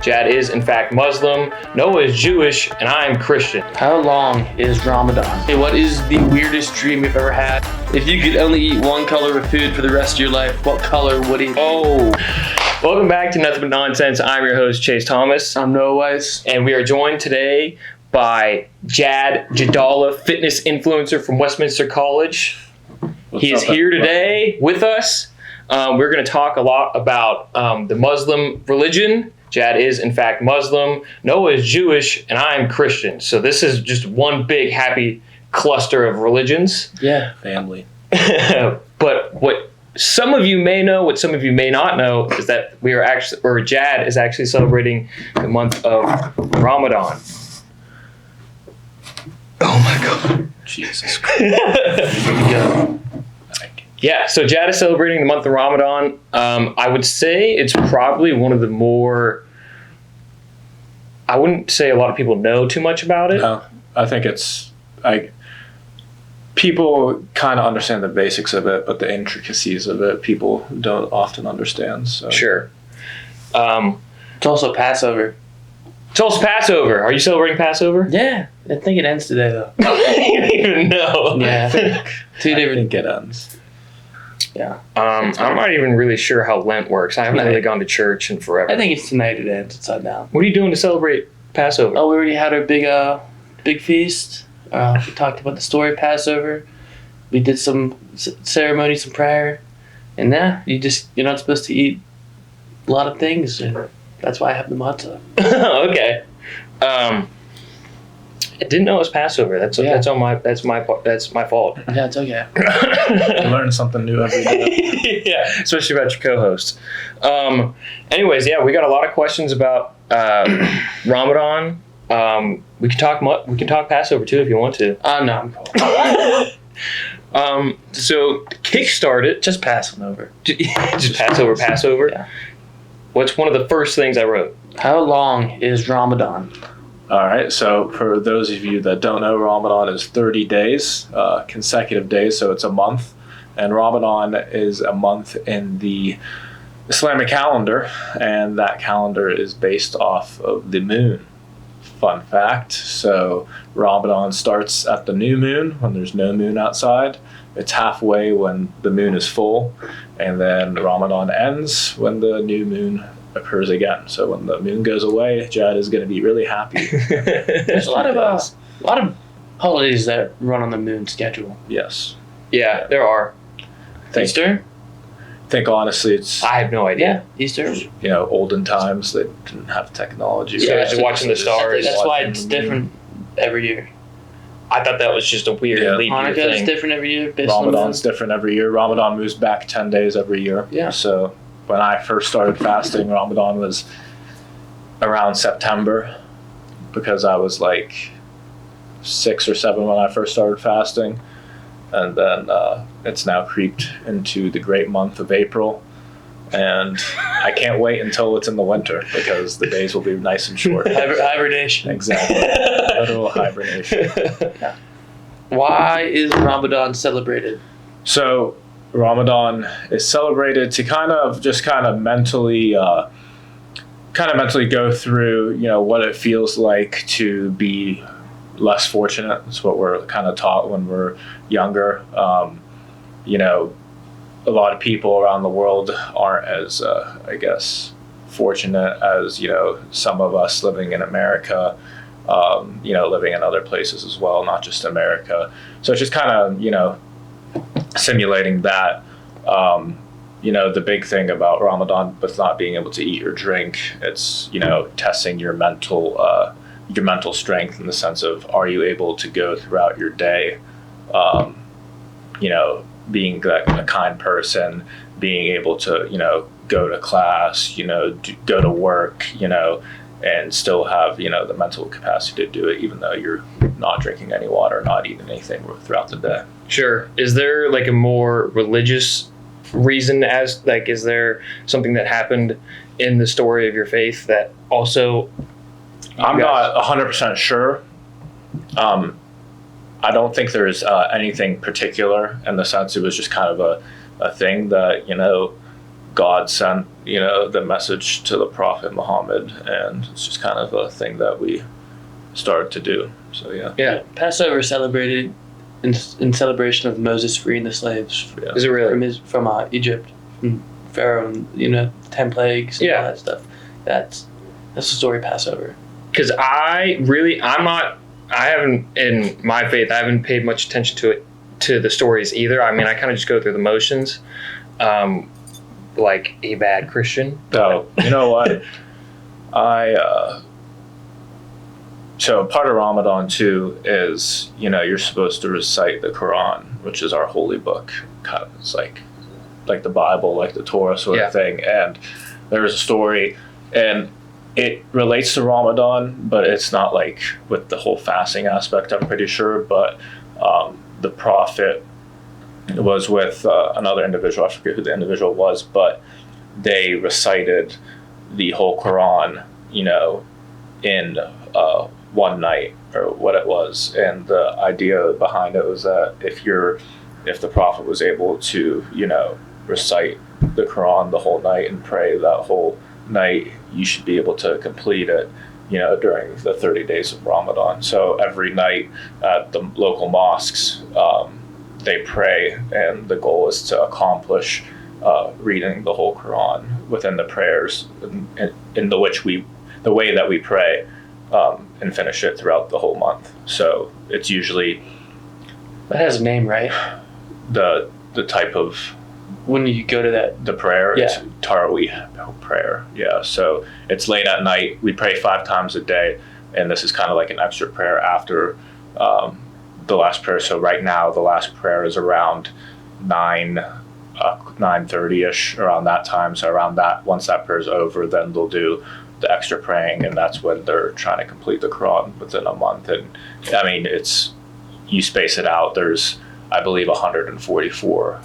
Jad is, in fact, Muslim. Noah is Jewish, and I am Christian. How long is Ramadan? Hey, what is the weirdest dream you've ever had? If you could only eat one color of food for the rest of your life, what color would it be? Oh, welcome back to Nothing But Nonsense. I'm your host, Chase Thomas. I'm Noah Weiss. And we are joined today by Jad Jadallah, fitness influencer from Westminster College. He is here today with us. We're going to talk a lot about the Muslim religion. Jad is, in fact, Muslim. Noah is Jewish, and I am Christian. So this is just one big happy cluster of religions. Yeah, family. But what some of you may know, what some of you may not know, is that Jad is actually celebrating the month of Ramadan. Oh my God. Jesus Christ. Here we go. Yeah, so Jad is celebrating the month of Ramadan. I would say it's probably one of the more, I wouldn't say a lot of people know too much about it. No, I think it's, people kind of understand the basics of it, but the intricacies of it, people don't often understand. So. Sure. It's also Passover. It's also Passover. Are you celebrating Passover? Yeah, I think it ends today, though. You don't even know. Yeah, I think I think it ends. Yeah. I'm not even really sure how Lent works. I haven't really gone to church in forever. I think it's tonight it ends upside down. What are you doing to celebrate Passover? Oh, we already had our big feast. We talked about the story of Passover. We did some ceremony, some prayer. And you're not supposed to eat a lot of things. And that's why I have the matzah. Okay. I didn't know it was Passover. That's my fault. Yeah, it's okay. You learn something new every day. Yeah, especially about your co-hosts. Anyways, yeah, we got a lot of questions about Ramadan. We can talk Passover too if you want to. No, I'm cool. So kickstart it. Just passing over. Just Passover. Yeah. What's one of the first things I wrote? How long is Ramadan? All right, so for those of you that don't know, Ramadan is 30 days, consecutive days, so it's a month. And Ramadan is a month in the Islamic calendar, and that calendar is based off of the moon. Fun fact. So Ramadan starts at the new moon when there's no moon outside. It's halfway when the moon is full, and then Ramadan ends when the new moon occurs again. So when the moon goes away, Jad is going to be really happy. There's a lot of holidays that run on the moon schedule. Yes. Yeah, there are. Easter? I think honestly it's, I have no idea. Yeah, Easter. Olden times they didn't have technology. So just watching the stars. That's why it's different every year. I thought that was just a weird leap year Hanukkah thing. is different every year. Ramadan's different every year. Ramadan moves back 10 days every year. Yeah. So when I first started fasting, Ramadan was around September because I was like 6 or 7 when I first started fasting. And then it's now creeped into the great month of April. And I can't wait until it's in the winter because the days will be nice and short. Hibernation. Exactly. Literal hibernation. Yeah. Why is Ramadan celebrated? So Ramadan is celebrated to kind of mentally go through, what it feels like to be less fortunate. It's what we're kind of taught when we're younger. A lot of people around the world aren't as, fortunate as, some of us living in America, living in other places as well, not just America. So it's just kind of, simulating that. The big thing about Ramadan with not being able to eat or drink, it's, testing your mental strength in the sense of, are you able to go throughout your day, being a kind person, being able to, go to class, go to work, and still have, the mental capacity to do it, even though you're not drinking any water, not eating anything throughout the day. Sure. Is there like a more religious reason is there something that happened in the story of your faith that also... I'm not 100% sure. I don't think there's anything particular in the sense it was just kind of a thing that, God sent, the message to the Prophet Muhammad, and it's just kind of a thing that we started to do. So Yeah. Passover celebrated in celebration of Moses freeing the slaves. Yeah. Is it really? From Egypt, from Pharaoh, and 10 plagues and all that stuff. That's the story of Passover. Because I haven't, in my faith, I haven't paid much attention to the stories either. I mean, I kind of just go through the motions, like a bad Christian. Oh, you know what? So part of Ramadan too is, you're supposed to recite the Quran, which is our holy book. Kind of, it's like the Bible, like the Torah sort of thing. And there's a story, and it relates to Ramadan, but it's not like with the whole fasting aspect, I'm pretty sure. But the Prophet was with another individual. I forget who the individual was, but they recited the whole Quran, in one night, or what it was. And the idea behind it was that if the Prophet was able to, recite the Quran the whole night and pray that whole night, you should be able to complete it, during the 30 days of Ramadan. So every night at the local mosques, they pray, and the goal is to accomplish reading the whole Quran within the prayers in the way that we pray, and finish it throughout the whole month. So it's usually That has a name, right? the type of When you go to that. the prayer. Yeah. It's Tarawih prayer. Yeah. So it's late at night. We pray 5 times a day, and this is kind of like an extra prayer after the last prayer. So right now the last prayer is around 9:30ish, around that time. So around that, once that prayer is over, then they'll do the extra praying, and that's when they're trying to complete the Quran within a month. And I mean, you space it out. There's, I believe, 144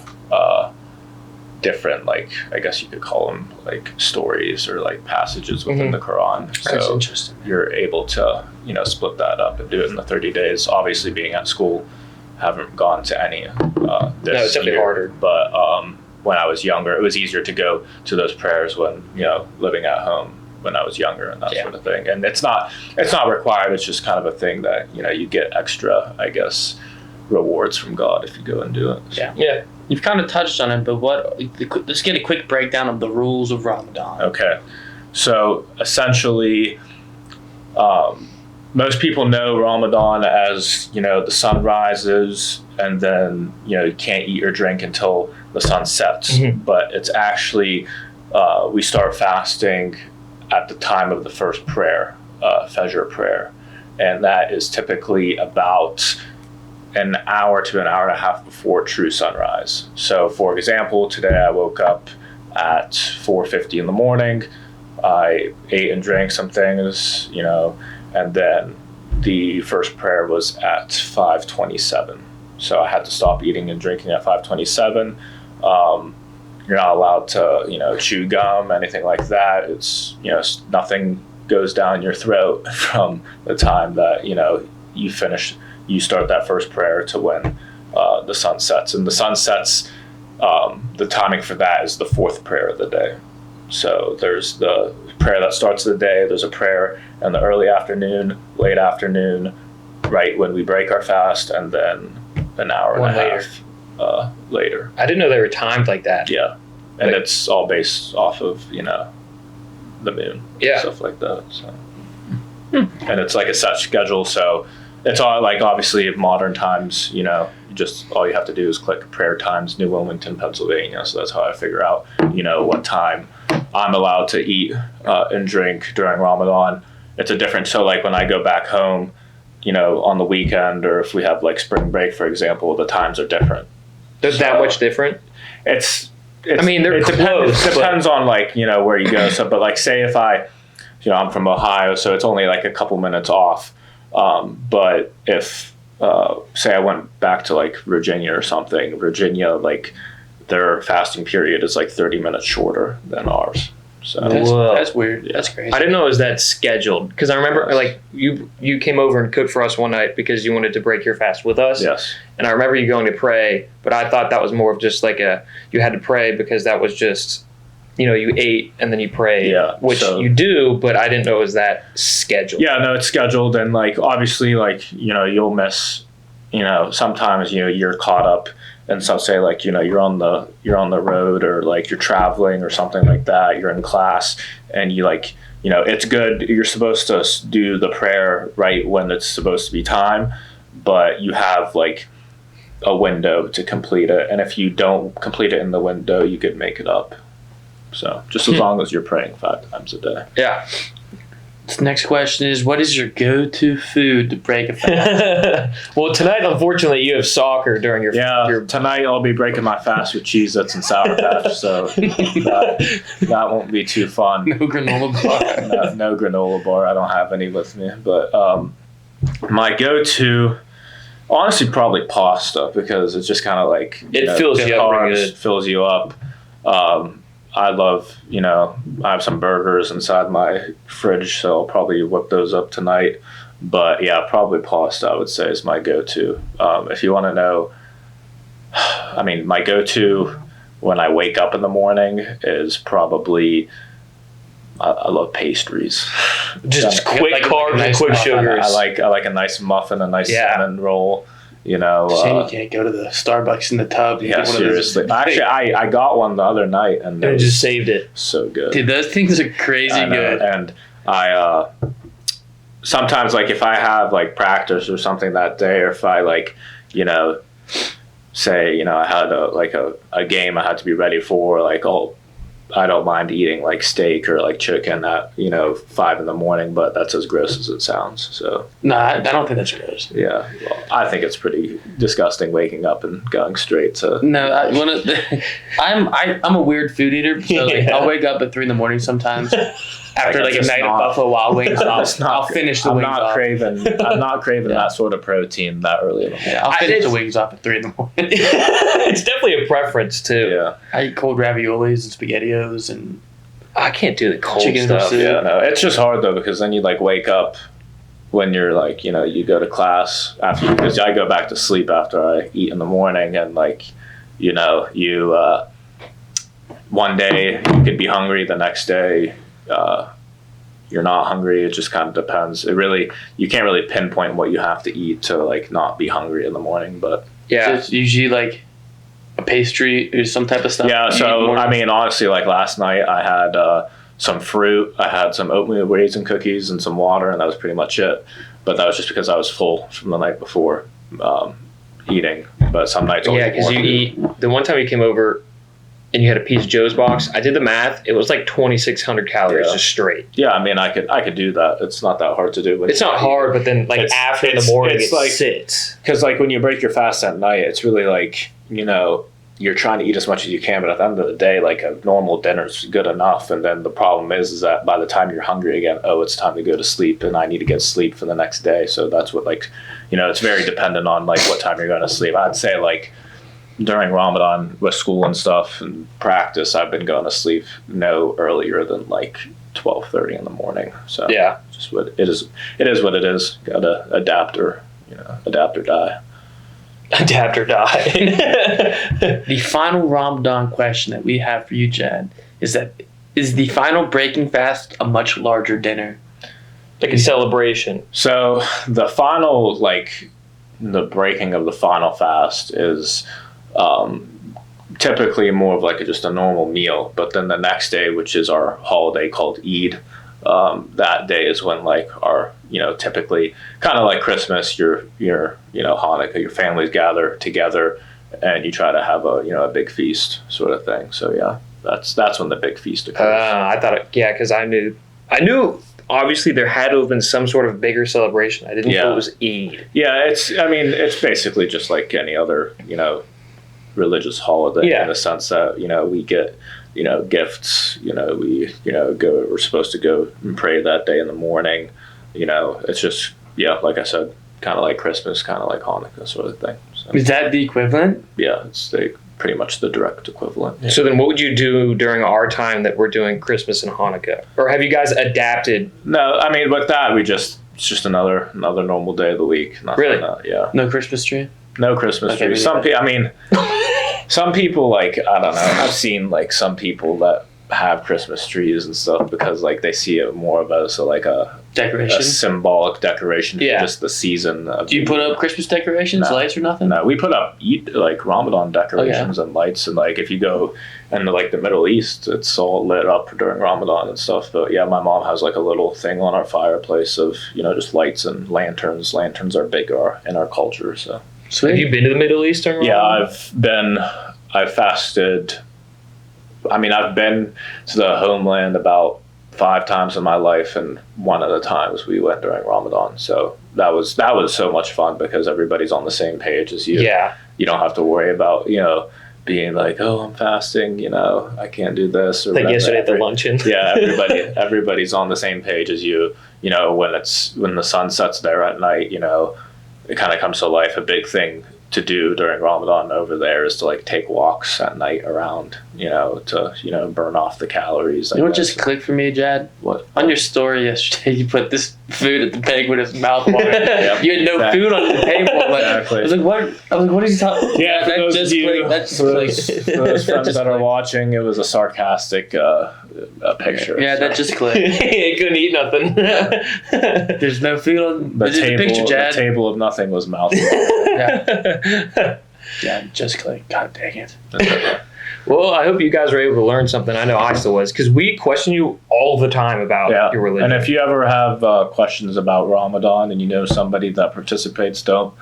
different, like, I guess you could call them like stories or like passages within the Quran. That's So interesting. you're able to, split that up and do it in the 30 days. Obviously, being at school, haven't gone to any this No, it's definitely year. harder. But when I was younger, it was easier to go to those prayers when, living at home when I was younger and that sort of thing. And it's not required. It's just kind of a thing that, you get extra, I guess, rewards from God if you go and do it. Yeah. Yeah. You've kind of touched on it, but let's get a quick breakdown of the rules of Ramadan. Okay. So essentially, most people know Ramadan as, the sun rises, and then, you can't eat or drink until the sun sets. Mm-hmm. But it's actually, we start fasting at the time of the first prayer, Fajr prayer. And that is typically about an hour to an hour and a half before true sunrise. So for example, today I woke up at 4:50 in the morning. I ate and drank some things, and then the first prayer was at 5:27. So I had to stop eating and drinking at 5:27. You're not allowed to, chew gum, anything like that. It's, nothing goes down your throat from the time that, you start that first prayer to when the sun sets. And the sun sets, the timing for that is the 4th prayer of the day. So there's the prayer that starts the day. There's a prayer in the early afternoon, late afternoon, right when we break our fast, and then an hour and a half later. I didn't know they were timed like that. Yeah. And Like- it's all based off of, the moon. Yeah. Stuff like that. So. And it's like a set schedule. So it's all like, obviously, in modern times, just all you have to do is click prayer times, New Wilmington, Pennsylvania. So that's how I figure out, what time I'm allowed to eat and drink during Ramadan. It's a different, so like when I go back home, on the weekend, or if we have like spring break, for example, the times are different. There's that much different? It's I mean, they're close. It depends on like, where you go. So, but like say if I, I'm from Ohio, so it's only like a couple minutes off. But if, say I went back to like Virginia or something, like their fasting period is like 30 minutes shorter than ours. So That's weird. Yeah. That's crazy. I didn't know it was that scheduled, because I remember like you came over and cooked for us one night because you wanted to break your fast with us. Yes. And I remember you going to pray, but I thought that was more of just like you had to pray because that was just you ate and then you pray, which you do, but I didn't know it was that scheduled. Yeah, no, it's scheduled, and like obviously, like you'll miss, sometimes you're caught up, and some say like you're on the road or like you're traveling or something like that. You're in class, and you like it's good. You're supposed to do the prayer right when it's supposed to be time, but you have like a window to complete it, and if you don't complete it in the window, you could make it up. So just as long as you're praying 5 times a day. Yeah. This next question is, what is your go-to food to break a fast? Well, tonight, unfortunately, you have soccer during your... Tonight I'll be breaking my fast with Cheez-Its and Sour Patch, so that won't be too fun. No granola bar. No granola bar. I don't have any with me. But my go-to, honestly, probably pasta, because it's just kind of like... It fills you up pretty good. Fills you up. I love, I have some burgers inside my fridge, so I'll probably whip those up tonight. But yeah, probably pasta, I would say, is my go-to. If you want to know, my go-to when I wake up in the morning is probably, I love pastries. Just quick carbs and quick sugars. I like a nice muffin, a nice cinnamon roll. Shame you can't go to the Starbucks in the tub. Yeah, seriously. Actually, I got one the other night, and I just saved it. So good. Dude, those things are crazy good. And I sometimes, like, if I have like practice or something that day, or if I like, say I had a game I had to be ready for, like I don't mind eating like steak or like chicken at 5 a.m, but that's as gross as it sounds. So I don't think that's gross. Yeah, well, I think it's pretty disgusting waking up and going straight to. No, I'm a weird food eater, so I'll wake up at 3 a.m. sometimes. After like a night of Buffalo Wild Wings, I'll finish the wings off. I'm not craving that sort of protein that early in the morning. I'll finish the wings off at 3 a.m. It's definitely a preference too. Yeah. I eat cold raviolis and SpaghettiOs, and I can't do the cold chicken stuff. Yeah, no, it's just hard though, because then you like wake up when you're like you go to class after, because I go back to sleep after I eat in the morning, and like one day you could be hungry, the next day you're not hungry. It just kind of depends. You can't really pinpoint what you have to eat to like not be hungry in the morning, but so it's usually like a pastry or some type of stuff. Yeah, so honestly, like last night I had some fruit, I had some oatmeal raisin cookies and some water, and that was pretty much it. But that was just because I was full from the night before eating. But some nights because you eat. The one time you came over and you had a piece of Joe's box, I did the math. It was like 2,600 calories just straight. Yeah, I could do that. It's not that hard to do. It's not hard, but then like after the morning, it like, sits. Because like when you break your fast at night, it's really like you're trying to eat as much as you can, but at the end of the day, like a normal dinner's good enough. And then the problem is that by the time you're hungry again, it's time to go to sleep, and I need to get sleep for the next day. So that's what it's very dependent on like what time you're going to sleep. I'd say like during Ramadan with school and stuff and practice, I've been going to sleep no earlier than like 12:30 in the morning. So yeah, just what it is. It is what it is. Got to adapt or die. Adapt or die. The final Ramadan question that we have for you, Jad, is the final breaking fast a much larger dinner? Like a celebration. So the final, the breaking of the final fast is typically more of like just a normal meal. But then the next day, which is our holiday called Eid, that day is when our typically kind of like Christmas, your Hanukkah, your families gather together and you try to have a big feast sort of thing. So yeah, that's when the big feast occurs. I thought because I knew obviously there had to have been some sort of bigger celebration. I didn't know it was Eid. Yeah, it's basically just like any other religious holiday in the sense that we get gifts, we're supposed to go and pray that day in the morning. It's just, like I said, kind of like Christmas, kind of like Hanukkah sort of thing. So, is that the equivalent? Yeah, it's pretty much the direct equivalent. Yeah. So then what would you do during our time that we're doing Christmas and Hanukkah? Or have you guys adapted? No, with that, it's just another normal day of the week. Really? Yeah. No Christmas tree? No Christmas tree. Some people, I don't know. I've seen some people that have Christmas trees and stuff because like they see it more of as like a Decoration. symbolic decoration Yeah. for just the season. Do you put up Christmas decorations, No. lights, or nothing? No, we put up like Ramadan decorations and lights, and like if you go in like the Middle East, it's all lit up during Ramadan and stuff. But yeah, my mom has like a little thing on our fireplace of just lights and lanterns. Lanterns are big in our culture. So Have Sweet. you been to the Middle East during yeah, Ramadan? I've fasted. I mean, I've been to the homeland about 5 times in my life, and one of the times we went during Ramadan. So that was so much fun because everybody's on the same page as you. Yeah. You don't have to worry about being like, oh, I'm fasting. I can't do this or Like whatever. yesterday at the luncheon. Yeah, everybody's on the same page as you. When the sun sets there at night, it kind of comes to life. A big thing to do during Ramadan over there is to like take walks at night around, to burn off the calories. You know what just clicked for me, Jad? What? On your story yesterday, you put this food at the peg with his mouth watering. Yep. You had no Exactly. food on the table. Like, Exactly. I was like, what is he talking? Yeah, for that those just of you, clicked. That just for those, clicked. for those That friends just that are clicked. watching, it was a sarcastic picture. Yeah, that just clicked. He couldn't eat nothing. There's no food on the there's a table. picture, The Jad. table of nothing was mouth. Jad, just clicked. God dang it. Well, I hope you guys were able to learn something. I know I still was, because we question you all the time about Yeah, your religion. and if you ever have questions about Ramadan and you know somebody that participates, don't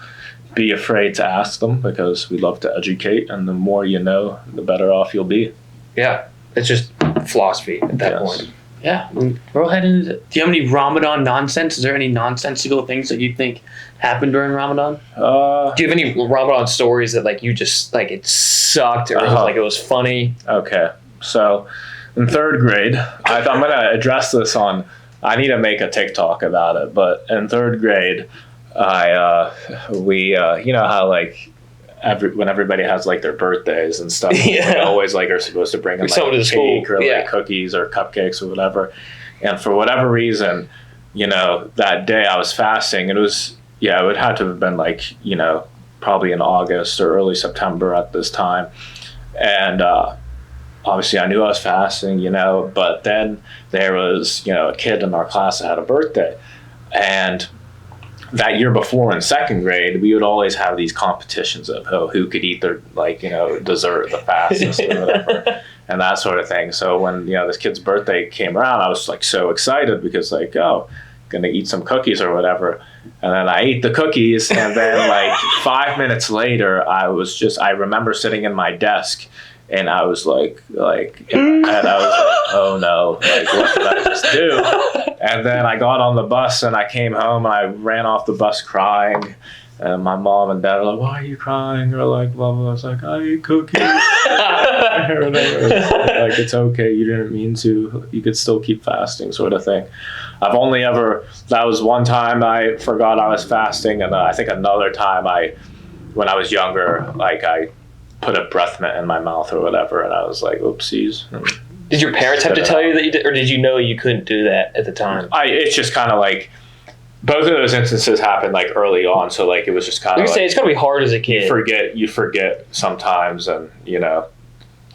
be afraid to ask them because we love to educate, and the more you know, the better off you'll be. Yeah, it's just philosophy at that Yes. point. Yeah, we're all heading into. Do you have any Ramadan nonsense? Is there any nonsensical things that you think happened during Ramadan? Do you have any Ramadan stories that like you just like it sucked or it was, like it was funny? Okay, so in 3rd grade, I'm going to address this on. I need to make a TikTok about it, but in 3rd grade, we how like when everybody has like their birthdays and stuff, Yeah. we always like are supposed to bring in Someone to like the school, cake or yeah. like cookies or cupcakes or whatever. And for whatever reason, that day I was fasting. It was it would have to have been like probably in August or early September at this time, and obviously I knew I was fasting, but then there was a kid in our class that had a birthday, and that year before in 2nd grade, we would always have these competitions of who could eat their dessert the fastest or whatever, and that sort of thing. So when this kid's birthday came around, I was like so excited because like gonna eat some cookies or whatever, and then I ate the cookies, and then like 5 minutes later, I remember sitting in my desk. And I was like in my head, I was like, oh no, like what did I just do? And then I got on the bus and I came home and I ran off the bus crying. And my mom and dad were like, why are you crying? Or like, blah, blah. I was like, I ate cookies. Or whatever. Like, it's okay. You didn't mean to. You could still keep fasting, sort of thing. I've only that was one time I forgot I was fasting. And I think another time when I was younger, like I put a breath mint in my mouth or whatever, and I was like, oopsies. Did your parents have to tell you that you did, or did you know you couldn't do that at the time? It's just kind of like both of those instances happened like early on, so like it was just kind Like of I say, it's gotta be hard as a kid. you forget sometimes, and Did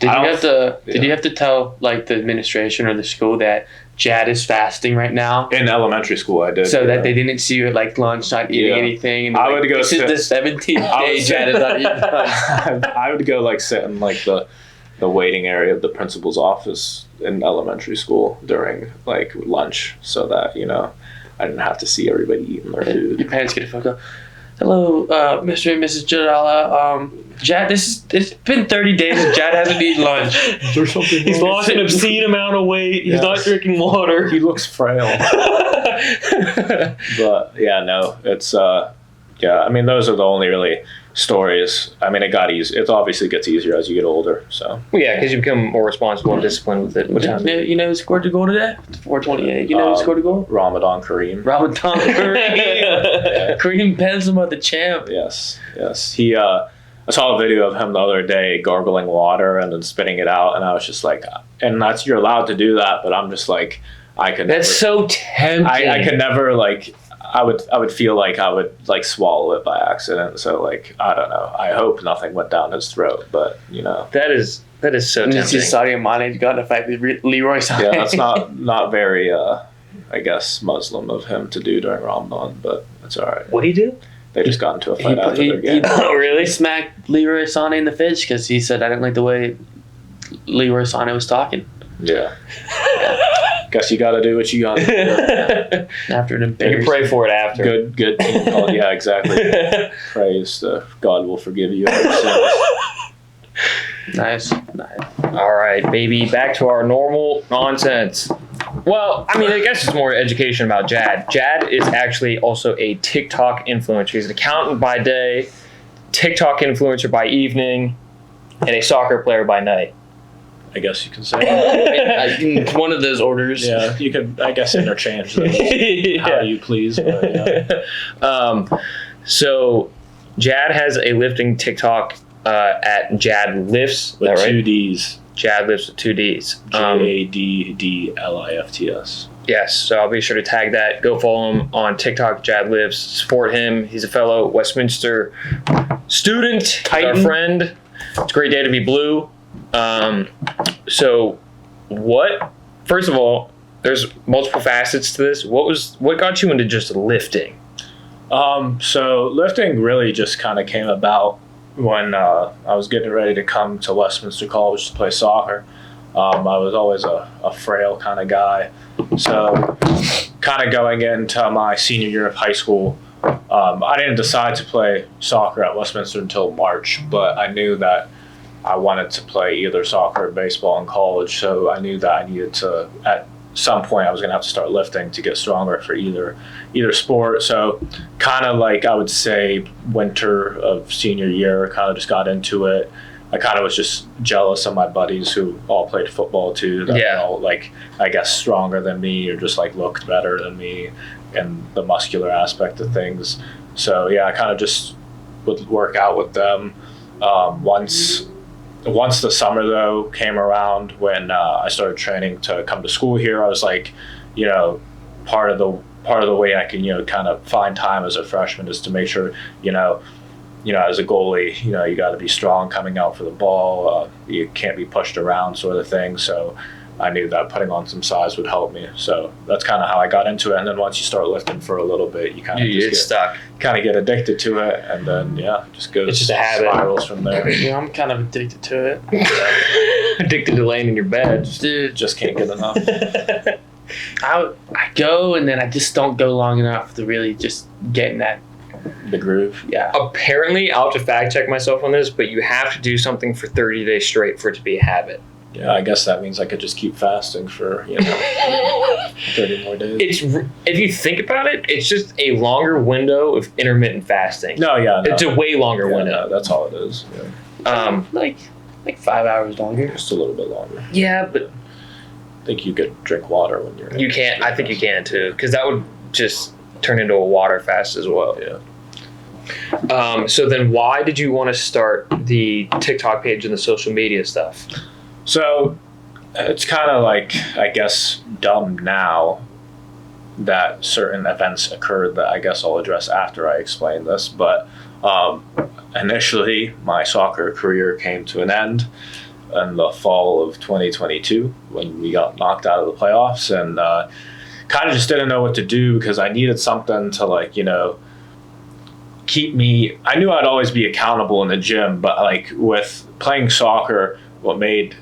you have to tell like the administration or the school that Jad is fasting right now? in elementary school I did, So that they didn't see you at like lunch not eating Yeah. anything. And I like, would go this sit- is the 17th I day would Jad is not eating lunch. I would go like sit in like the waiting area of the principal's office in elementary school during like lunch, so that I didn't have to see everybody eating their food. Your parents get a phone call. Hello, Mr. and Mrs. Jadallah. Jad, it's been 30 days and Jad hasn't eaten lunch. There's something He's lost an obscene amount of weight. He's Yes. not drinking water. He looks frail. But yeah, no, it's I mean those are the only really stories. I mean it got easy. It obviously gets easier as you get older. So Yeah, because you become more responsible and disciplined with it. With time. You know who scored the goal today? 428. You know who scored the goal? Ramadan Kareem. Ramadan Kareem. Kareem Benzema, the champ. Yes. He. I saw a video of him the other day gargling water and then spitting it out, and I was just like, and you're allowed to do that, but I'm just like, I could. That's so tempting. I could never like. I would feel like I would like swallow it by accident. So like I don't know. I hope nothing went down his throat, but That is That is so And you tempting. see Sadio Mane got in a fight with Leroy Sané. Yeah, that's not very, I guess, Muslim of him to do during Ramadan, but it's all right. What'd he do? They just got into a fight after their game. Oh, really? He smacked Leroy Sané in the face because he said, I didn't like the way Leroy Sané was talking. Yeah. Guess you got to do what you got to do. After an You can embarrassing. pray for it after. Good team call. Yeah, exactly. Praise God will forgive you your sins. Nice. All right, baby. Back to our normal nonsense. Well, I mean, I guess it's more education about Jad. Jad is actually also a TikTok influencer. He's an accountant by day, TikTok influencer by evening, and a soccer player by night. I guess you can say. One of those orders. Yeah, you could, I guess, interchange those. How you please. But, yeah. So, Jad has a lifting TikTok at Jad Lifts. Is With that right? 2 Ds. Jad Lifts with 2 Ds. JADDLIFTS. Yes, so I'll be sure to tag that. Go follow him on TikTok, Jad Lives. Support him. He's a fellow Westminster student. He's our Titan. friend. It's a great day to be blue. So, first of all, there's multiple facets to this. What got you into just lifting? So lifting really just kind of came about when I was getting ready to come to Westminster College to play soccer. I was always a frail kind of guy. So kind of going into my senior year of high school, I didn't decide to play soccer at Westminster until March, but I knew that I wanted to play either soccer or baseball in college. So I knew that I needed to, at some point, I was going to have to start lifting to get stronger for either sport. So kind of like, I would say, winter of senior year, kind of just got into it. I kind of was just jealous of my buddies who all played football too. That Yeah. were all, like, I guess, stronger than me or just like looked better than me and the muscular aspect of things. So yeah, I kind of just would work out with them. Once the summer though came around, when I started training to come to school here, I was like, part of the way I can kind of find time as a freshman is to make sure as a goalie, you got to be strong coming out for the ball. You can't be pushed around, sort of thing. So I knew that putting on some size would help me. So that's kind of how I got into it. And then once you start lifting for a little bit, you kind of You get stuck. get addicted to it, and then just goes. It's just a habit. Spirals from there. I'm kind of addicted to it. Addicted to laying in your bed. Dude, Just can't get enough. I go and then I just don't go long enough to really just get in that. The groove. Yeah. Apparently, I'll have to fact check myself on this, but you have to do something for 30 days straight for it to be a habit. Yeah, I guess that means I could just keep fasting for 30 more days. If you think about it, it's just a longer window of intermittent fasting. No, It's a way longer window. No, that's all it is. Yeah. Like 5 hours longer. Just a little bit longer. Yeah, but I think you could drink water when you're. you can't. I think you can too, because that would just turn into a water fast as well. Yeah. So then, why did you want to start the TikTok page and the social media stuff? So it's kind of like, I guess, dumb now that certain events occurred that I guess I'll address after I explain this. But initially, my soccer career came to an end in the fall of 2022 when we got knocked out of the playoffs, and kind of just didn't know what to do because I needed something to keep me. I knew I'd always be accountable in the gym, but with playing soccer, what made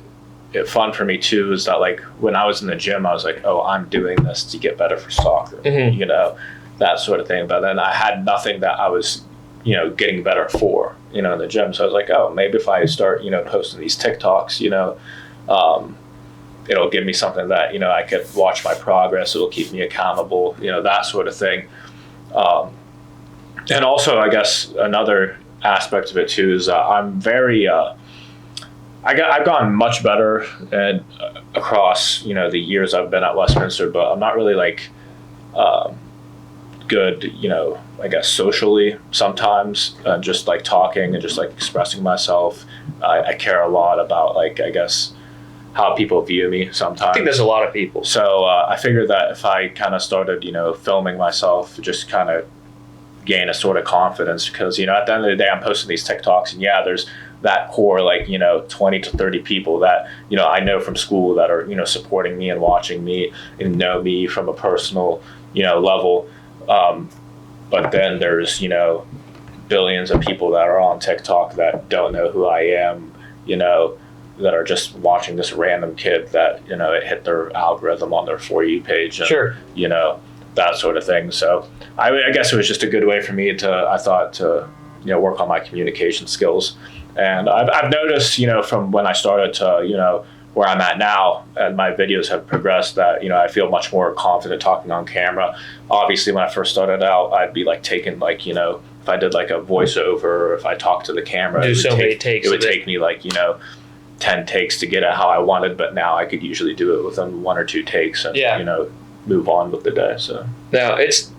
it fun for me too is that when I was in the gym, I was like, oh, I'm doing this to get better for soccer, that sort of thing. But then I had nothing that I was getting better for in the gym. So I was like, oh, maybe if I start posting these TikToks, it'll give me something that I could watch my progress. It'll keep me accountable, that sort of thing. And also, I guess another aspect of it too is I'm very I've gotten much better across the years I've been at Westminster, but I'm not really good I guess socially sometimes, just talking and just expressing myself. I care a lot about I guess how people view me sometimes. I think there's a lot of people. So I figured that if I kind of started filming myself, just kind of gain a sort of confidence, because at the end of the day I'm posting these TikToks, and there's that core, like, 20 to 30 people that, I know from school that are, supporting me and watching me and know me from a personal, level. But then there's, billions of people that are on TikTok that don't know who I am, that are just watching this random kid that, it hit their algorithm on their For You page. And, Sure. That sort of thing. So I guess it was just a good way for me to work on my communication skills. And I've noticed, from when I started to, where I'm at now, and my videos have progressed, that, I feel much more confident talking on camera. Obviously, when I first started out, I'd be like taking like, if I did like a voiceover, or if I talked to the camera, many takes. It would take me like, 10 takes to get it how I wanted, but now I could usually do it within 1 or 2 takes and, move on with the day. So now it's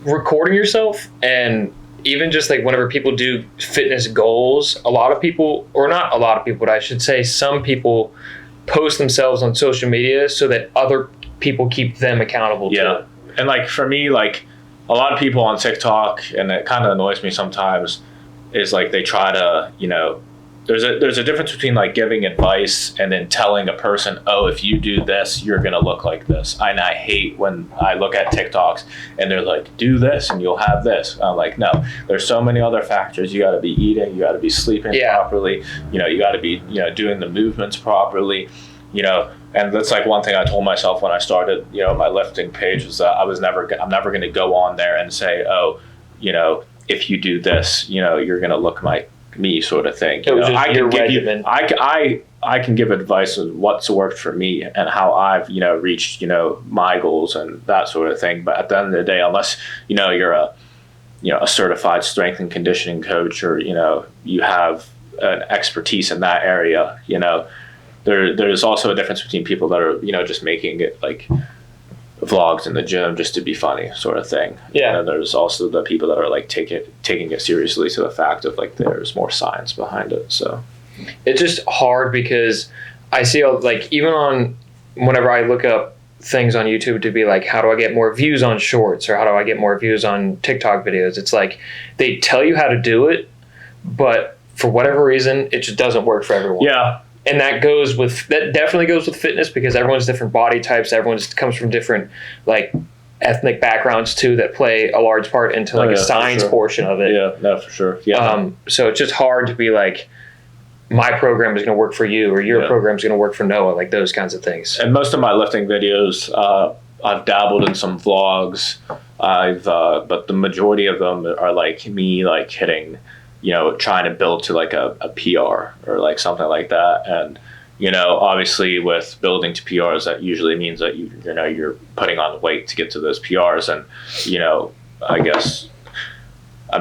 recording yourself, and even just like whenever people do fitness goals, a lot of people, or not a lot of people, but I should say some people post themselves on social media so that other people keep them accountable too. And like for me, like a lot of people on TikTok, and it kind of annoys me sometimes, is like they try to, there's a difference between like giving advice and then telling a person, oh, if you do this, you're going to look like this. And I hate when I look at TikToks and they're like, do this and you'll have this. I'm like, no, there's so many other factors. You got to be eating, you got to be sleeping properly. You got to be, doing the movements properly, and that's like one thing I told myself when I started, my lifting page, was that I'm never going to go on there and say, oh, if you do this, you're going to look like me, sort of thing. I can give advice on what's worked for me and how I've reached my goals and that sort of thing. But at the end of the day, unless you're a certified strength and conditioning coach, or you have an expertise in that area, there's also a difference between people that are just making it like vlogs in the gym just to be funny, sort of thing. And there's also the people that are like taking it seriously, to the fact of like there's more science behind it. So it's just hard because I see like even on whenever I look up things on YouTube to be like, how do I get more views on shorts, or how do I get more views on TikTok videos? It's like they tell you how to do it, but for whatever reason, it just doesn't work for everyone. And that definitely goes with fitness, because everyone's different body types. Everyone comes from different like ethnic backgrounds too, that play a large part into like a science portion of it. Yeah, no, for sure. So it's just hard to be like, my program is going to work for you, or your program is going to work for Noah, like those kinds of things. And most of my lifting videos, I've dabbled in some vlogs. But the majority of them are like me, like hitting, trying to build to like a PR or like something like that. And, obviously with building to PRs, that usually means that you're putting on weight to get to those PRs. And,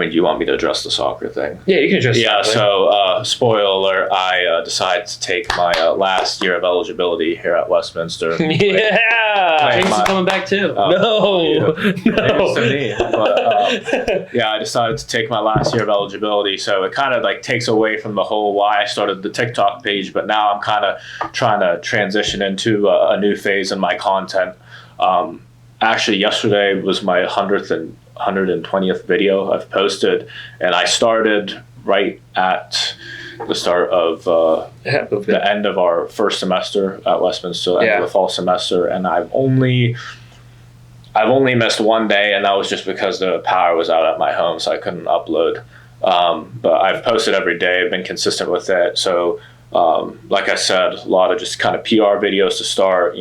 do you want me to address the soccer thing? Yeah, you can address the soccer thing. So spoiler alert, I decided to take my last year of eligibility here at Westminster. James is coming back too. No. But I decided to take my last year of eligibility. So it kind of like takes away from the whole why I started the TikTok page. But now I'm kind of trying to transition into a new phase in my content. Actually, yesterday was my 120th video I've posted, and I started right at the start of the end of our first semester at Westminster, end of the fall semester, and I've only missed one day, and that was just because the power was out at my home, so I couldn't upload. But I've posted every day. I've been consistent with it. So like I said, a lot of just kind of PR videos to start.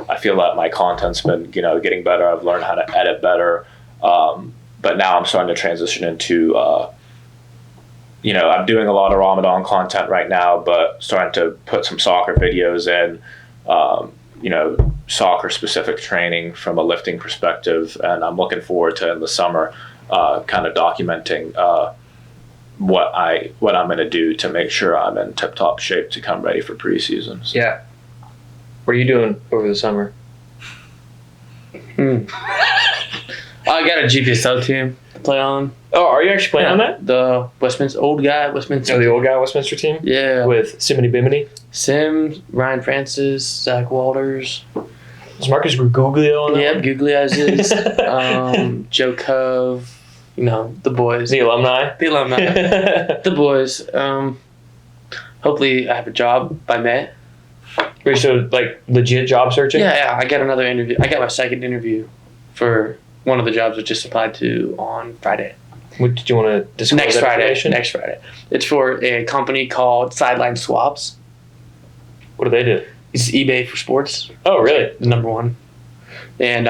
I feel that my content's been getting better. I've learned how to edit better. But now I'm starting to transition into, I'm doing a lot of Ramadan content right now, but starting to put some soccer videos in, soccer specific training from a lifting perspective. And I'm looking forward to, in the summer, kind of documenting, what I'm going to do to make sure I'm in tip top shape to come ready for preseason. So. Yeah. What are you doing over the summer? I got a GPSL team to play on. Oh, are you actually playing on that? The Westminster Westminster. Oh, the old guy Westminster team? Yeah. With Simony Bimini? Sims, Ryan Francis, Zach Walters. Is Marcus Guglio on that? Yep, Guglio's is. Joe Cove. The boys. The alumni? The boys. hopefully I have a job by May. Wait, so like legit job searching? Yeah. I got another interview. I got my second interview for one of the jobs I just applied to on Friday. What did you want to discuss? Next Friday. It's for a company called Sideline Swaps. What do they do? It's eBay for sports. Oh, really? The number one. And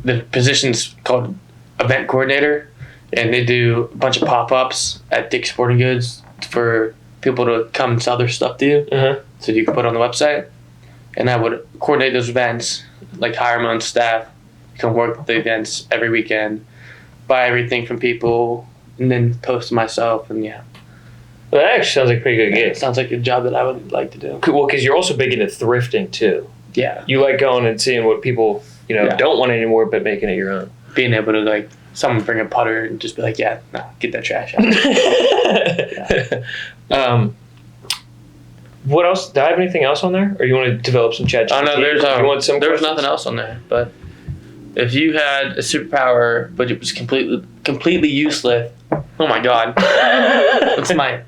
the position's called event coordinator, and they do a bunch of pop-ups at Dick's Sporting Goods for people to come and sell their stuff to you. Uh-huh. So you can put it on the website, and I would coordinate those events, like hire my own staff, come work the events every weekend, buy everything from people, and then post myself, and yeah. Well, that actually sounds like a pretty good gig. It sounds like a job that I would like to do. Well, because you're also big into thrifting too. Yeah. You like going and seeing what people don't want anymore, but making it your own. Being able to like someone bring a putter and just be like, yeah, no, get that trash out. What else? Do I have anything else on there, or you want to develop some chat? Oh no, there's you want some there's questions? nothing else on there. But if you had a superpower, but it was completely useless, oh my god, that's my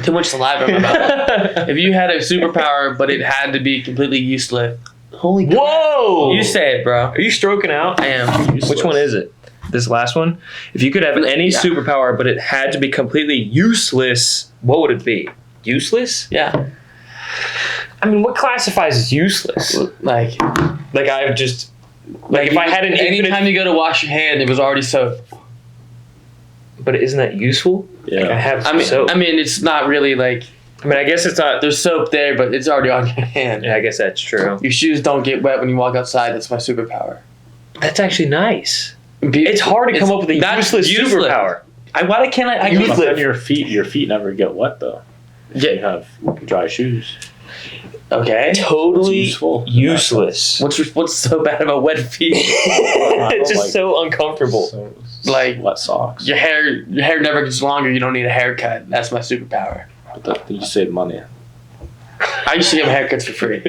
too much saliva in my mouth. If you had a superpower, but it had to be completely useless, holy crap. Whoa! You say it, bro. Are you stroking out? I am. Which one is it? This last one? If you could have any superpower, but it had to be completely useless, what would it be? Useless? Yeah. I mean, what classifies as useless? Like I've just if I had an anytime infinite, you go to wash your hand, it was already soap. but isn't that useful? Yeah. Like I have some soap. I mean, it's not really like I mean, I guess it's not. there's soap there, but it's already on your hand. Yeah, I guess that's true. Your shoes don't get wet when you walk outside. That's my superpower. That's actually nice. It's hard to come up with a useless superpower. Why can't I? But then your feet never get wet though. You have dry shoes. Okay. Totally useful. useless. What's so bad about wet feet? It's just so uncomfortable. Like wet socks. Your hair never gets longer. You don't need a haircut. That's my superpower. But you save money. I used to get my haircuts for free.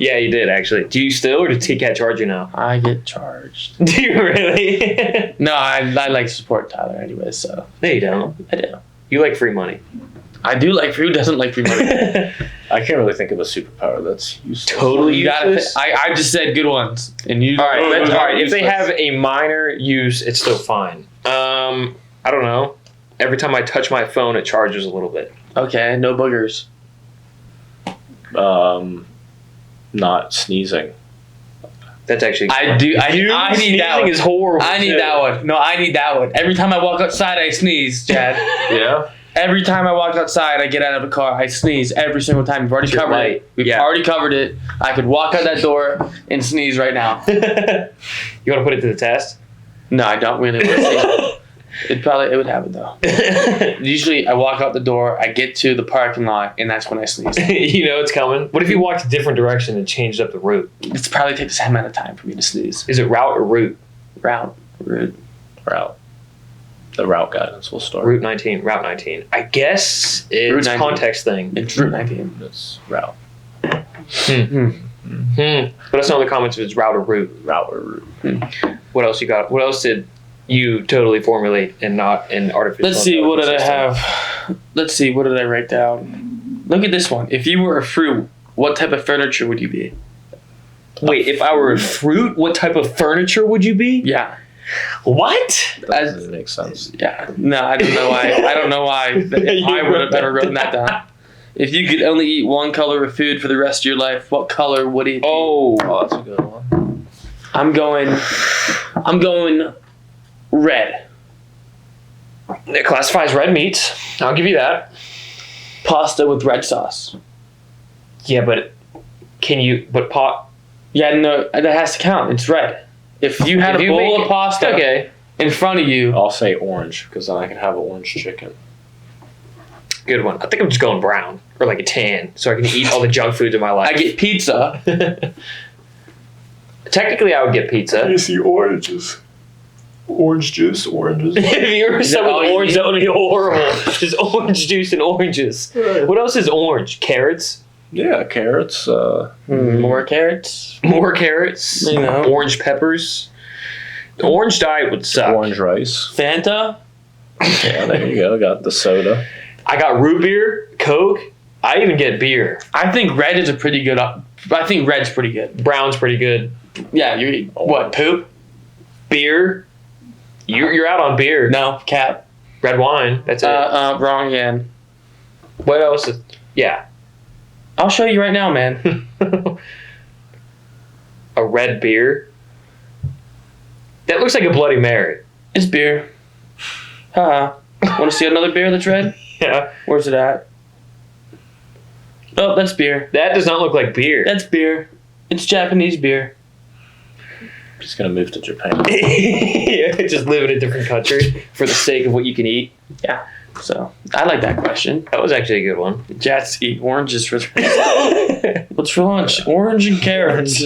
Yeah, you did actually. Do you still, or does TCAT charge you now? I get charged. Do you really? No, I like to support Tyler anyway, so. No, you don't. I do. You like free money. I do like free. Who doesn't like free money? I can't really think of a superpower that's useful. Totally You gotta. useless. I just said good ones, and you. All right, all right. If they useless. have a minor use, it's still fine. I don't know. Every time I touch my phone, it charges a little bit. Okay, no boogers. Not sneezing. That's actually. I do. I need that Sneezing one. is horrible. I need too. that one. No, I need that one. Every time I walk outside, I sneeze, Chad. Yeah. Every time I walk outside, I get out of a car, I sneeze every single time. We've already You're covered right. it. We've Yeah. already covered it. I could walk out that door and sneeze right now. You want to put it to the test? No, I don't really want to see it. It would happen though. Usually, I walk out the door, I get to the parking lot, and that's when I sneeze. You know it's coming. What if you walked a different direction and changed up the route? It's probably take the same amount of time for me to sneeze. Is it route or route? Route. The route guidance will start. Route 19. Route 19. I guess it's Route 19. context thing. It's Route 19. It's route. But let's know in the comments if it's route or route. Route or route. What else you got? What else did you totally formulate and not in artificial? Let's see, what did I intelligence have? Let's see, what did I write down? Look at this one. If you were a fruit, what type of furniture would you be? system? Wait, if I were a fruit, what type of furniture would you be? Yeah. What? That doesn't make sense. Yeah. No, I don't know why. I don't know why. I would have better written that down. If you could only eat one color of food for the rest of your life, what color would it be? Oh, That's a good one. I'm going red. it classifies red meats. I'll give you that. Pasta with red sauce. Yeah, but can you? But pot. Yeah, no, that has to count. It's red. If you had If a you bowl make of it- pasta Okay. in front of you, I'll say orange because then I can have an orange chicken. Good one. I think I'm just going brown or like a tan, so I can eat all the junk foods in my life. I get pizza. Technically, I would get pizza. see oranges. Orange juice, oranges. If you were someone all with you orange, need? that would be horrible. Just orange juice and oranges. What else is orange? Carrots? Yeah, carrots. More carrots. More carrots? You know. Orange peppers? The orange diet would suck. Orange rice. Fanta. Yeah, there you go. Got the soda. I got root beer, Coke. I even get beer. I think red is a pretty good. I think red's pretty good. Brown's pretty good. Yeah, you're what? Poop? Beer. You're out on beer. No, cap. Red wine. That's it. Wrong again. What else? Yeah. I'll show you right now, man. A red beer. That looks like a Bloody Mary. It's beer. Want to see another beer that's red? Yeah. Where's it at? Oh, that's beer. That does not look like beer. That's beer. It's Japanese beer. I'm just gonna move to Japan. Yeah, just live in a different country for the sake of what you can eat. Yeah. So I like that question. That was actually a good one. Jats eat oranges for what's for lunch? Orange and carrots.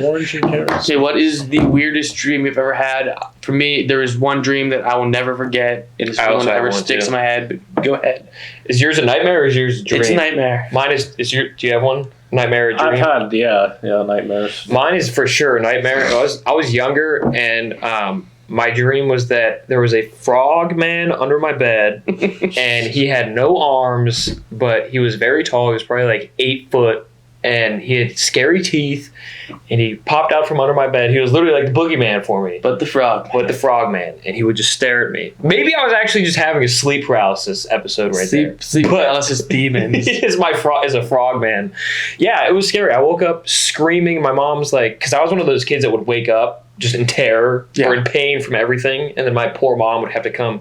Orange and carrots. Okay, what is the weirdest dream you've ever had? For me, there is one dream that I will never forget. It is one that ever sticks in my head. But go ahead. Is yours a nightmare or is yours a dream? It's a nightmare. Mine is do you have one? Nightmare or dream? I've had nightmares. Mine is for sure a nightmare. I was younger and my dream was that there was a frog man under my bed and he had no arms, but he was very tall. He was probably like 8 foot and he had scary teeth and he popped out from under my bed. He was literally like the boogeyman for me. But the frog. But the frog man. And he would just stare at me. Maybe I was actually just having a sleep paralysis episode there. Sleep paralysis demons. is a frog man. Yeah, it was scary. I woke up screaming. My mom's like, because I was one of those kids that would wake up just in terror or in pain from everything, and then my poor mom would have to come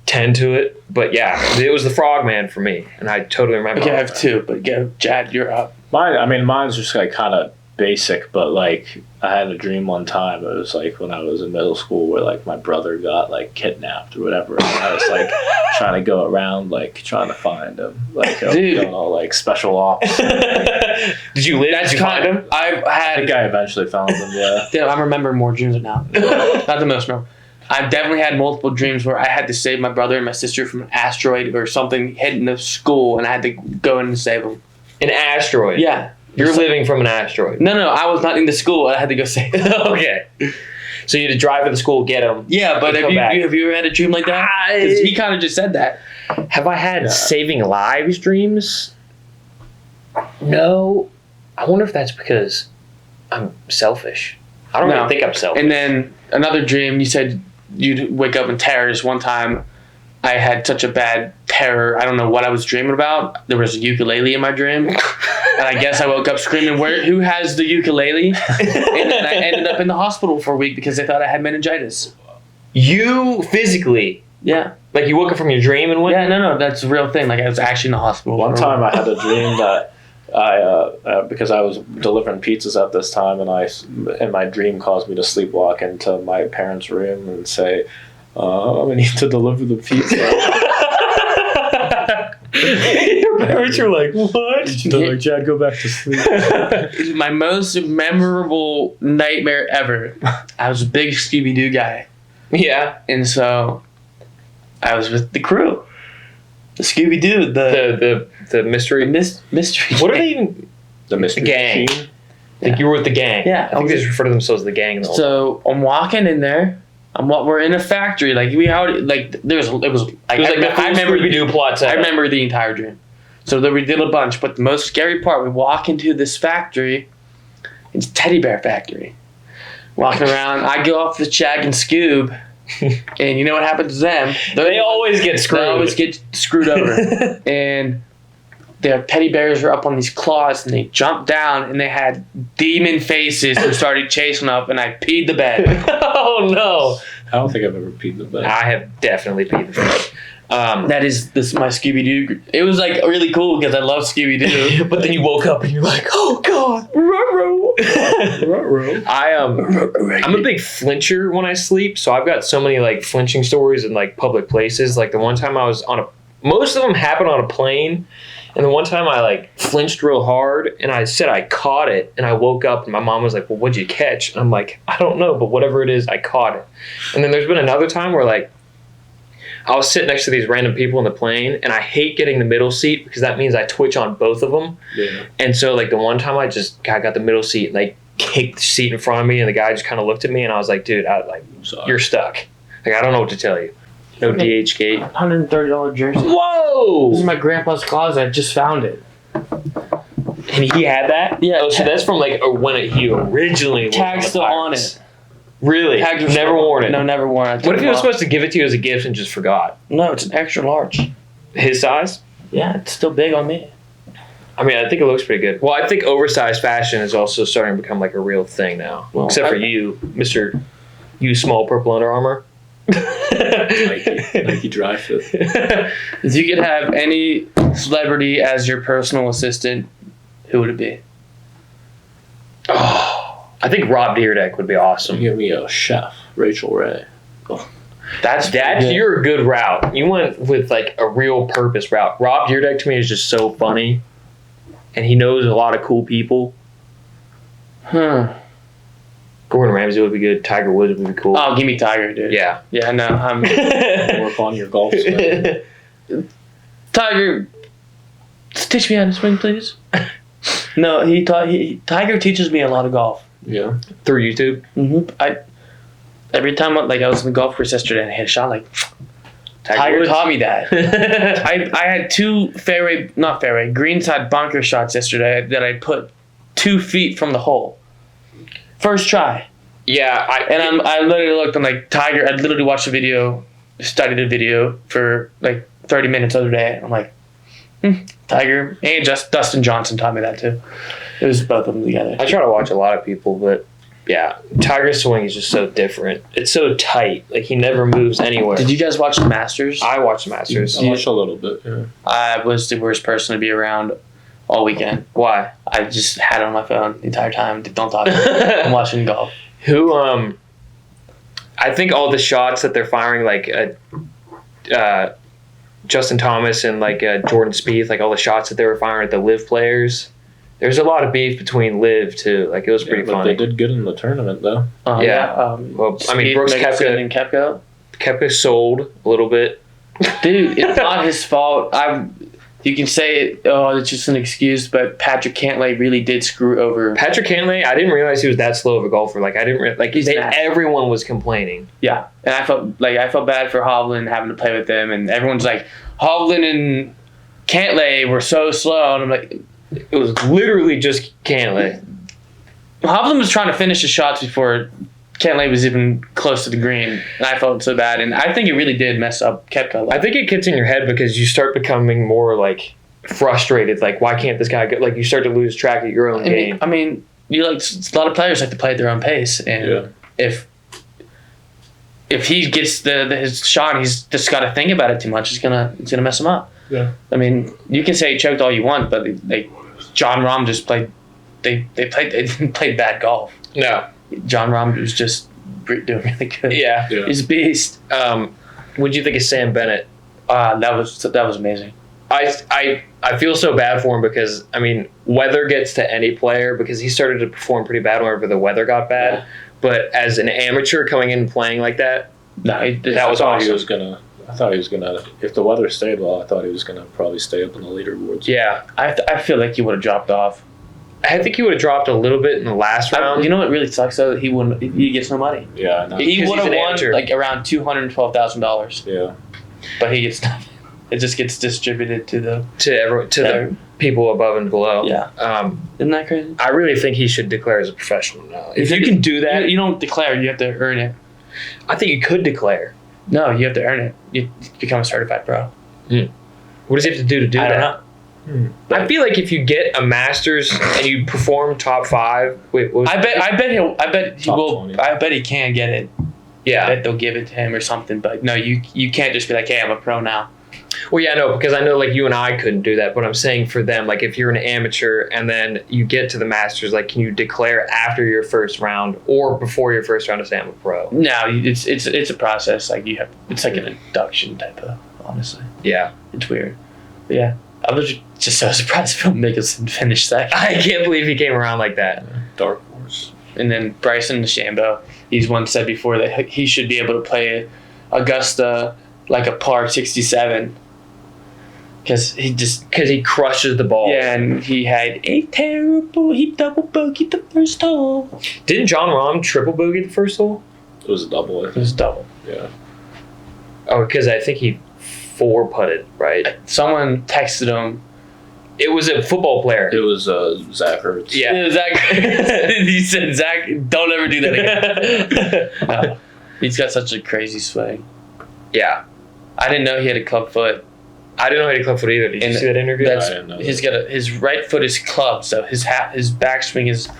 tend to it. But yeah, it was the frog man for me, and I totally remember. Okay, I have two, but Jad, you're up. Mine's just like kind of basic, but like I had a dream one time. It was like when I was in middle school where like my brother got like kidnapped or whatever, and I was like trying to go around like trying to find him, like doing all like special ops. Did you live? Did you find him? I think I eventually found him. Yeah. Damn, I'm remembering more dreams now. Not the most, no. I've definitely had multiple dreams where I had to save my brother and my sister from an asteroid or something hitting the school, and I had to go in and save them. An asteroid? Yeah. You're living from an asteroid? No, I was not in the school. I had to go save them. Okay. So you had to drive to the school, get him. Yeah, but have you ever had a dream like that? Because he kind of just said that. Have I had saving lives dreams? No. I wonder if that's because I'm selfish. I don't even think I'm selfish. And then another dream, you said you'd wake up in terrors. One time I had such a bad terror. I don't know what I was dreaming about. There was a ukulele in my dream. And I guess I woke up screaming, who has the ukulele? And then I ended up in the hospital for a week because they thought I had meningitis. You physically? Yeah. Like you woke up from your dream and went? Yeah, no, that's a real thing. Like I was actually in the hospital. One time I had a dream that because I was delivering pizzas at this time, and my dream caused me to sleepwalk into my parents' room and say, I need to deliver the pizza. Your parents were like, what? They're like, Jad, go back to sleep. It's my most memorable nightmare ever. I was a big Scooby-Doo guy. Yeah. And so I was with the crew. The Scooby-Doo, the mystery. Mystery. What are they even? The mystery gang. machine? I think you were with the gang. Yeah. I think they just refer to themselves as the gang. So I'm walking in there. We're in a factory. Like we already like it was like I remember Scooby-Doo plot. I remember the entire dream. So then we did a bunch, but the most scary part, we walk into this factory. It's a teddy bear factory. Walking around, I go off the Shag and Scoob, and you know what happens to them? They always get screwed. They always get screwed over. And their teddy bears were up on these claws, and they jumped down, and they had demon faces and started chasing up, and I peed the bed. Oh no! I don't think I've ever peed the bed. I have definitely peed the bed. That is my Scooby-Doo. It was like really cool because I love Scooby-Doo. But then you woke up and you're like, oh god, ruh-roh. Ruh-roh. I'm a big flincher when I sleep, so I've got so many like flinching stories in like public places. Like the one time I was most of them happened on a plane, and the one time I like flinched real hard and I said I caught it, and I woke up and my mom was like, well, what'd you catch? And I'm like, I don't know, but whatever it is, I caught it. And then there's been another time where like I was sitting next to these random people in the plane, and I hate getting the middle seat because that means I twitch on both of them. Yeah. And so like the one time I got the middle seat, and they kicked the seat in front of me, and the guy just kind of looked at me, and I was like, dude, you're stuck. Like I don't know what to tell you. No DH gate. $130 jersey. This is Whoa! my grandpa's closet. I just found it. And he had that? Yeah. Oh, so that's from like when he originally Tag's still on Pirates. it. Really? Tags are Never still- worn it? No, never worn it. What if he was supposed to give it to you as a gift and just forgot? No, it's an extra large. His size? Yeah, it's still big on me. I mean, I think it looks pretty good. Well, I think oversized fashion is also starting to become like a real thing now. Well, Except for you, Mr. You small purple Under Armour. Nike dry fit. If you could have any celebrity as your personal assistant, who would it be? Oh, I think Rob Dyrdek would be awesome. Give me a chef, Rachel Ray. That's That's your good route. You went with like a real purpose route. Rob Dyrdek to me is just so funny, and he knows a lot of cool people. Gordon Ramsay would be good. Tiger Woods would be cool. Oh, give me Tiger, dude. Yeah. Yeah, no, I'm Work on your golf swing. Tiger. Teach me how to swing, please. No, Tiger teaches me a lot of golf. Yeah. Through YouTube. Every time I was in the golf course yesterday and I hit a shot, like Tiger Woods. taught me that. I had two greenside bunker shots yesterday that I put 2 feet from the hole. First try. Yeah, I literally looked, I'm like, Tiger, I literally watched the video, studied the video for like 30 minutes the other day. I'm like, Tiger. And Dustin Johnson taught me that too. It was both of them together. I try to watch a lot of people, but yeah, Tiger's swing is just so different. It's so tight. Like, he never moves anywhere. Did you guys watch the Masters? I watched the Masters. I watched a little bit, yeah. I was the worst person to be around all weekend. Why? I just had it on my phone the entire time. Don't talk to me. I'm watching golf. Who, I think all the shots that they're firing, like, Justin Thomas and, like, Jordan Spieth, like, all the shots that they were firing at the LIV players, there's a lot of beef between LIV, too. Like, it was pretty but funny. they did good in the tournament, though. Yeah. Well, I mean, Brooks Koepka sold a little bit. Dude, it's not his fault. You can say it's just an excuse, but Patrick Cantlay really did screw over. Patrick Cantlay, I didn't realize he was that slow of a golfer. Like, everyone was complaining. Yeah, and I felt bad for Hovland having to play with them, and everyone's like, Hovland and Cantlay were so slow, and I'm like, it was literally just Cantlay. Hovland was trying to finish his shots before Cantlay was even close to the green, and I felt so bad, and I think it really did mess up Koepka. I think it gets in your head because you start becoming more like frustrated. Like, why can't this guy get? Like, you start to lose track of your own game. I mean, a lot of players like to play at their own pace, and if he gets his shot, he's just got to think about it too much. It's gonna mess him up. Yeah. I mean, you can say he choked all you want, but like John Rahm just played. They didn't play bad golf. No. John Rahm was just doing really good. Yeah. He's a beast. What'd you think of Sam Bennett? That was amazing. I feel so bad for him because, I mean, weather gets to any player because he started to perform pretty bad whenever the weather got bad. Yeah. But as an amateur coming in and playing like that, that was awesome. I thought he was gonna. If the weather stayed well, I thought he was gonna probably stay up in the leaderboards. Yeah, I feel like he would have dropped off. I think he would have dropped a little bit in the last round. You know what really sucks though? He gets no money. Yeah, I know. He would have won like around $212,000. Yeah, but he gets nothing. It just gets distributed to the people above and below. Yeah, isn't that crazy? I really think he should declare as a professional now. If you can do that, you don't declare. You have to earn it. I think you could declare. No, you have to earn it. You become a certified pro. What does he have to do that? I don't know. I feel like if you get a Masters and you perform top 5, I bet he will. 20. I bet he can get it. Yeah, I bet they'll give it to him or something. But no, you can't just be like, hey, I'm a pro now. Well, yeah, no, because I know like you and I couldn't do that, but I'm saying for them, like if you're an amateur and then you get to the Masters, like can you declare after your first round or before your first round to say I'm a pro? No, it's a process. Like it's like an induction type of, honestly. Yeah, it's weird. But yeah. I was just so surprised Phil Mickelson finished second. I can't believe he came around like that. Dark horse. And then Bryson DeChambeau, he's once said before that he should be able to play Augusta like a par 67. Because he crushes the ball. Yeah, and he double bogeyed the first hole. Didn't John Rahm triple bogey the first hole? It was a double. It was double. Yeah. Oh, because I think he 4-putted, right? Someone texted him. It was a football player. It was Zach Ertz. Yeah. Zach. He said, "Zach, don't ever do that again." No. He's got such a crazy swing. Yeah. I didn't know he had a club foot. I didn't know he had a club foot either. Did you And see that interview? That's I didn't know he's that. got his right foot is clubbed, so his backswing is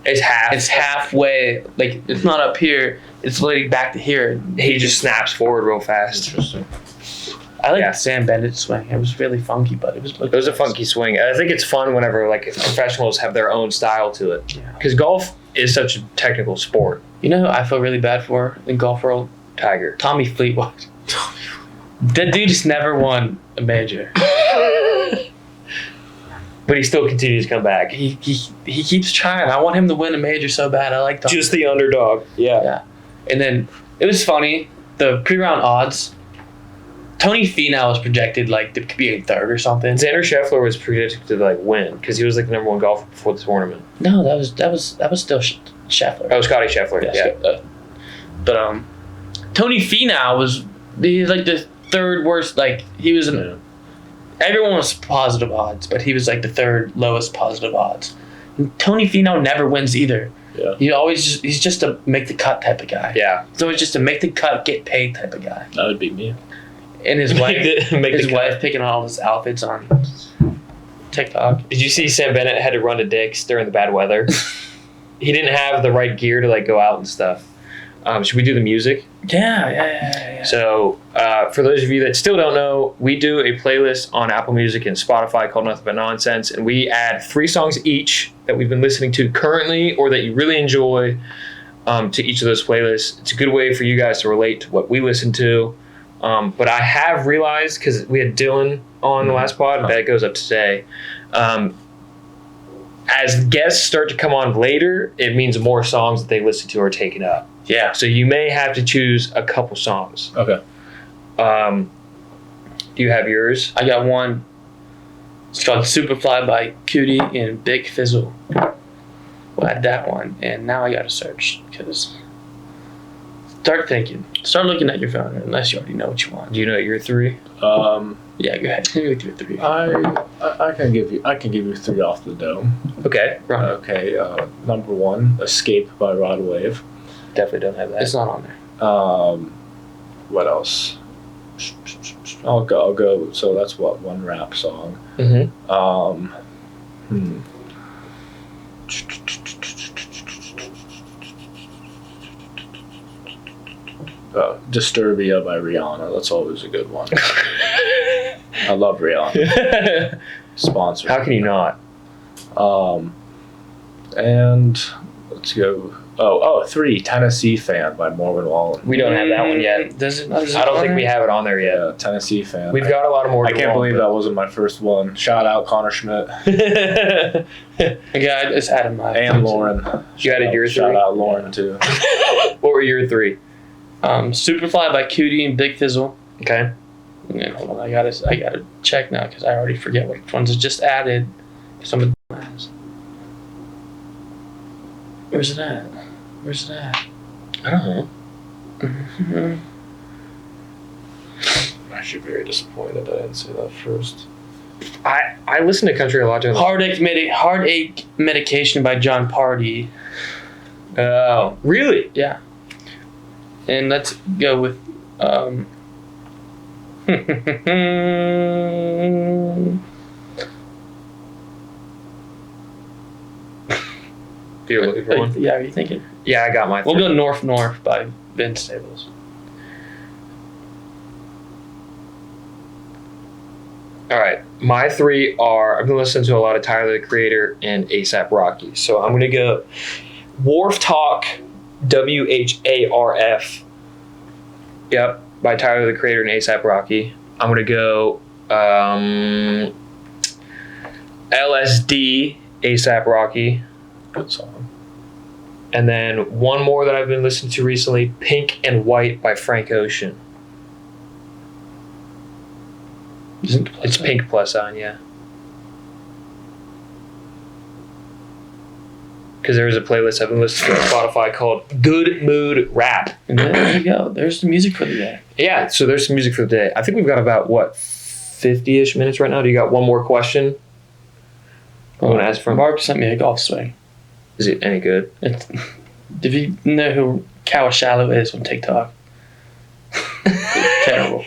It's half. it's halfway. Like it's not up here. It's literally back to here. He just snaps forward real fast. Interesting. I like Yeah. Sam Bennett's swing. It was really funky, but it was. It was a funky swing. I think it's fun whenever like professionals have their own style to it. Yeah. Because golf is such a technical sport. You know who I feel really bad for in golf world? Tiger. Tommy Fleetwood. That dude just never won a major. But he still continues to come back. He keeps trying. I want him to win a major so bad. I like Tommy. Just the underdog. Yeah. Yeah. And then it was funny. The pre-round odds. Tony Finau was projected like to be in third or something. Xander Scheffler was predicted to like win because he was like the number 1 golfer before the tournament. No, that was still Scheffler. Oh, Scotty Scheffler. Yeah. But Tony Finau he's like the third worst. Like he was in. Everyone was positive odds, but he was like the third lowest positive odds. And Tony Finau never wins either. Yeah. He's just a make the cut type of guy. Yeah. So it's just a make the cut, get paid type of guy. That would be me. And his wife, Make his the wife picking on all his outfits on TikTok. Did you see Sam Bennett had to run to Dick's during the bad weather? He didn't have the right gear to like go out and stuff. Should we do the music? Yeah. So, for those of you that still don't know, we do a playlist on Apple Music and Spotify called Nothing But Nonsense, and we add 3 songs each that we've been listening to currently or that you really enjoy to each of those playlists. It's a good way for you guys to relate to what we listen to. But I have realized, because we had Dylan on the last pod, that goes up today. As guests start to come on later, it means more songs that they listen to are taken up. Yeah. So you may have to choose a couple songs. Okay. Do you have yours? I got one. It's called Superfly by Cootie and Big Fizzle. Well, I had that one, and now I got to search because start thinking. Start looking at your phone unless you already know what you want. Do you know your 3? Yeah, go ahead. Give me your 3. I can give you 3 off the dome. Okay. Right. Okay. Number 1, Escape by Rod Wave. Definitely don't have that. It's not on there. What else? I'll go. So that's what, 1 rap song. Mm-hmm. Disturbia by Rihanna. That's always a good one. I love Rihanna. Sponsor. How can you not? And let's go. 3, Tennessee Fan by Morgan Wallen. We don't have that one yet. Does it? I don't think we have it on there yet. Yeah, Tennessee Fan. We've got a lot of more. I can't believe that wasn't my first one. Shout out Connor Schmidt that. Yeah, it's Adam. and Lauren. You added your 3. Shout out Lauren too. What were your 3? Superfly by Cootie and Big Fizzle. Okay. Yeah, hold on, I gotta check now because I already forget which ones I just added. Because I'm a dumbass. Where's it at? I don't know. Mm-hmm. I'm actually very disappointed I didn't see that first. I listen to country a lot. Heartache Medication by John Party. Oh, really? Yeah. And let's go with You're looking for one? Yeah, are you thinking? Yeah, I got my 3. We'll go North by Ben Stables. All right. My 3 are, I've been listening to a lot of Tyler, the Creator, and A$AP Rocky. So I'm going to go Wharf Talk, WHARF. Yep, by Tyler, the Creator, and A$AP Rocky. I'm going to go LSD, A$AP Rocky. Good song. And then one more that I've been listening to recently, Pink and White by Frank Ocean. It's Pink +, yeah. because there is a playlist I've been listening to on Spotify called Good Mood Rap. And there you go. There's the music for the day. Yeah, so there's some music for the day. I think we've got about, 50-ish minutes right now? Do you got one more question? I want to ask from Mark sent me a golf swing. Is it any good? If you know who Kawashallow is on TikTok, terrible.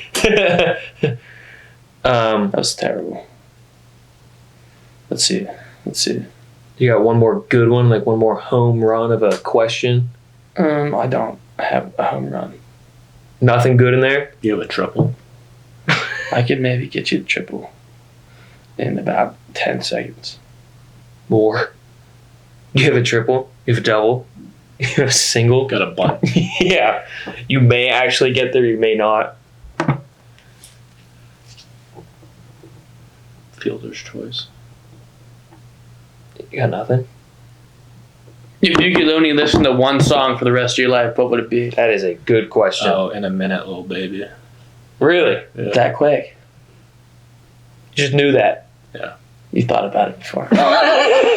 That was terrible. Let's see. You got one more good one, like one more home run of a question? I don't have a home run. Nothing good in there? You have a triple. I could maybe get you the triple in about 10 seconds. More. You have a triple? You have a double? You have a single? Got a bunt. Yeah. You may actually get there, you may not. Fielder's choice. You got nothing? If you could only listen to one song for the rest of your life, what would it be? That is a good question. Oh, in a minute, little baby. Really? Yeah. That quick? Just knew that. Yeah. You thought about it before.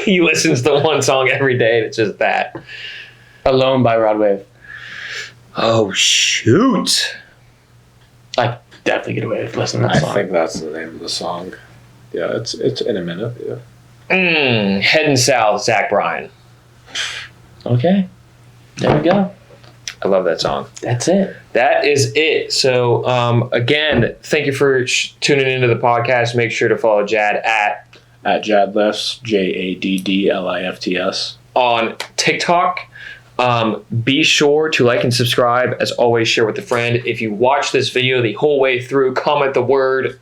He listens to one song every day, and it's just that. Alone by Rod Wave. Oh, shoot. I definitely get away with listening to that song. I think that's the name of the song. Yeah, it's in a minute. Yeah. Heading South, Zach Bryan. Okay. There we go. I love that song. That's it. That is it. So, again, thank you for tuning into the podcast. Make sure to follow Jad at Jadlifts, Jaddlifts, on TikTok. Be sure to like and subscribe. As always, share with a friend. If you watch this video the whole way through, comment the word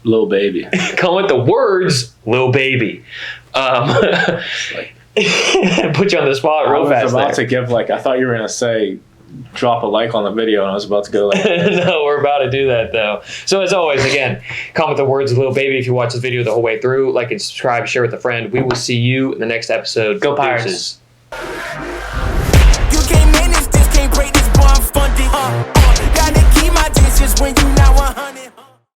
Lil Baby. comment the words Lil Baby. Put you on the spot real fast. I was about there. to give I thought you were gonna say drop a like on the video, and I was about to go No, we're about to do that though. So as always, again, comment the words Lil Baby if you watch this video the whole way through. Like and subscribe, share with a friend. We will see you in the next episode. Go Pirates. Deuces.